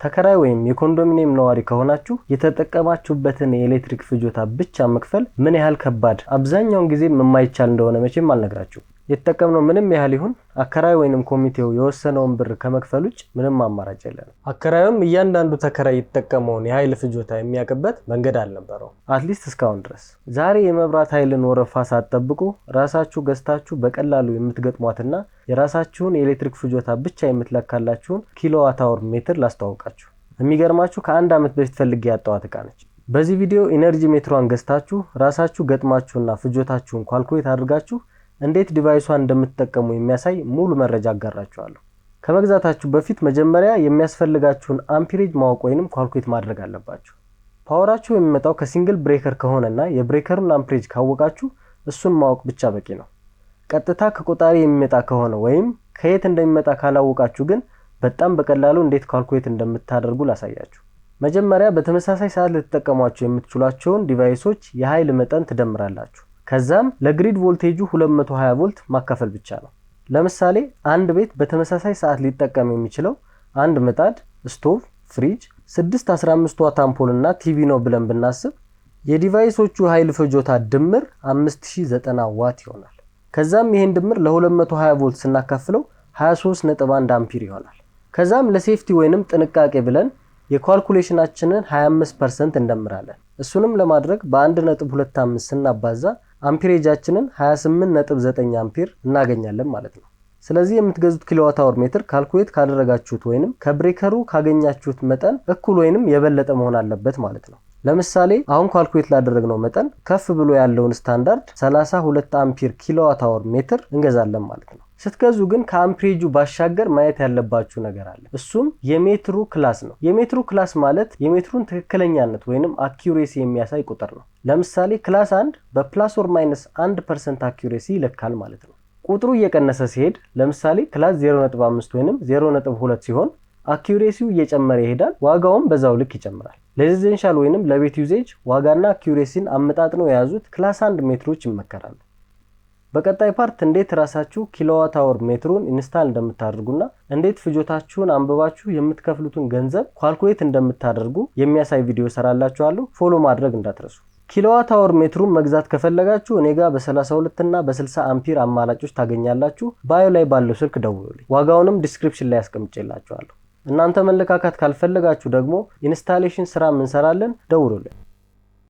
ተከራይ ወይም የኮንዶሚኒየም ነዋሪ ከሆናችሁ የተጠቀማችሁበትን የኤሌክትሪክ ፍጆታ ብቻ መክፈል ምን ያህል ከባድ አብዛኛውን ጊዜ የማይቻል እንደሆነ መቼም አልነግራችሁ። የተጠቀምነው ምንም ያህል ይሁን አከራይ ወይንም ኮሚቴው የወሰነውን ብር ከመክፈል ውጭ ምንም አማራጭ የለም። አከራዩም እያንዳንዱ ተከራይ የተጠቀመውን የኃይል ፍጆታ የሚያውቅበት መንገድ አልነበረው አትሊስት እስካሁን ድረስ። ዛሬ የመብራት ኃይልን ወረፋ ሳትጠብቁ ራሳችሁ ገዝታችሁ በቀላሉ የምትገጥሟትና የራሳችሁን የኤሌክትሪክ ፍጆታ ብቻ የምትለካላችሁን ኪሎዋት አወር ሜትር ላስተዋውቃችሁ። የሚገርማችሁ ከአንድ ዓመት በፊት ፈልጌ ያጣኋት ዕቃ ነች። በዚህ ቪዲዮ ኢነርጂ ሜትሯን ገዝታችሁ ራሳችሁ ገጥማችሁና ፍጆታችሁን ኳልኩሌት አድርጋችሁ እንዴት ዲቫይሷን እንደምትጠቀሙ የሚያሳይ ሙሉ መረጃ አጋራችኋለሁ። ከመግዛታችሁ በፊት መጀመሪያ የሚያስፈልጋችሁን አምፒሬጅ ማወቅ ወይንም ኳልኩሌት ማድረግ አለባችሁ። ፓወራችሁ የሚመጣው ከሲንግል ብሬከር ከሆነና የብሬከሩን አምፒሬጅ ካወቃችሁ እሱን ማወቅ ብቻ በቂ ነው። ቀጥታ ከቆጣሪ የሚመጣ ከሆነ ወይም ከየት እንደሚመጣ ካላወቃችሁ ግን በጣም በቀላሉ እንዴት ኳልኩሌት እንደምታደርጉ ላሳያችሁ። መጀመሪያ በተመሳሳይ ሰዓት ልትጠቀሟቸው የምትችሏቸውን ዲቫይሶች የኃይል መጠን ትደምራላችሁ። ከዛም ለግሪድ ቮልቴጁ 220 ቮልት ማካፈል ብቻ ነው። ለምሳሌ አንድ ቤት በተመሳሳይ ሰዓት ሊጠቀም የሚችለው አንድ ምጣድ፣ ስቶቭ፣ ፍሪጅ፣ 615 ዋት አምፖል እና ቲቪ ነው ብለን ብናስብ የዲቫይሶቹ ኃይል ፍጆታ ድምር 5090 ዋት ይሆናል። ከዛም ይሄን ድምር ለ220 ቮልት ስናካፍለው 23.1 አምፒር ይሆናል። ከዛም ለሴፍቲ ወይንም ጥንቃቄ ብለን የኳልኩሌሽናችንን 25% እንደምራለን። እሱንም ለማድረግ በ1.25 ስናባዛ አምፒሬጃችንን 28.9 አምፒር እናገኛለን ማለት ነው። ስለዚህ የምትገዙት ኪሎዋት አወር ሜትር ካልኩሌት ካደረጋችሁት ወይንም ከብሬከሩ ካገኛችሁት መጠን እኩል ወይንም የበለጠ መሆን አለበት ማለት ነው። ለምሳሌ አሁን ካልኩሌት ላደረግነው መጠን ከፍ ብሎ ያለውን ስታንዳርድ 32 አምፒር ኪሎዋት አወር ሜትር እንገዛለን ማለት ነው። ስትገዙ ግን ከአምፒሬጁ ባሻገር ማየት ያለባችሁ ነገር አለ። እሱም የሜትሩ ክላስ ነው። የሜትሩ ክላስ ማለት የሜትሩን ትክክለኛነት ወይንም አኪዩሬሲ የሚያሳይ ቁጥር ነው። ለምሳሌ ክላስ 1 በፕላስ ኦር ማይነስ 1% አኪዩሬሲ ይለካል ማለት ነው። ቁጥሩ እየቀነሰ ሲሄድ ለምሳሌ ክላስ 0.5 ወይንም 0.2 ሲሆን አኪዩሬሲው እየጨመረ ይሄዳል፣ ዋጋውም በዛው ልክ ይጨምራል። ለሬዚደንሻል ወይንም ለቤት ዩዜጅ ዋጋና አኪዩሬሲን አመጣጥነው የያዙት ክላስ 1 ሜትሮች ይመከራሉ። በቀጣይ ፓርት እንዴት ራሳችሁ ኪሎዋት አወር ሜትሩን ኢንስታል እንደምታደርጉና እንዴት ፍጆታችሁን አንብባችሁ የምትከፍሉትን ገንዘብ ኳልኩሌት እንደምታደርጉ የሚያሳይ ቪዲዮ ሰራላችኋለሁ። ፎሎ ማድረግ እንዳትረሱ። ኪሎዋት አወር ሜትሩን መግዛት ከፈለጋችሁ እኔ ጋር በ32 እና በ60 አምፒር አማራጮች ታገኛላችሁ። ባዮ ላይ ባለው ስልክ ደውሉልኝ። ዋጋውንም ዲስክሪፕሽን ላይ አስቀምጬላችኋለሁ። እናንተ መለካካት ካልፈለጋችሁ ደግሞ ኢንስታሌሽን ስራ እንሰራለን፣ ደውሉልኝ።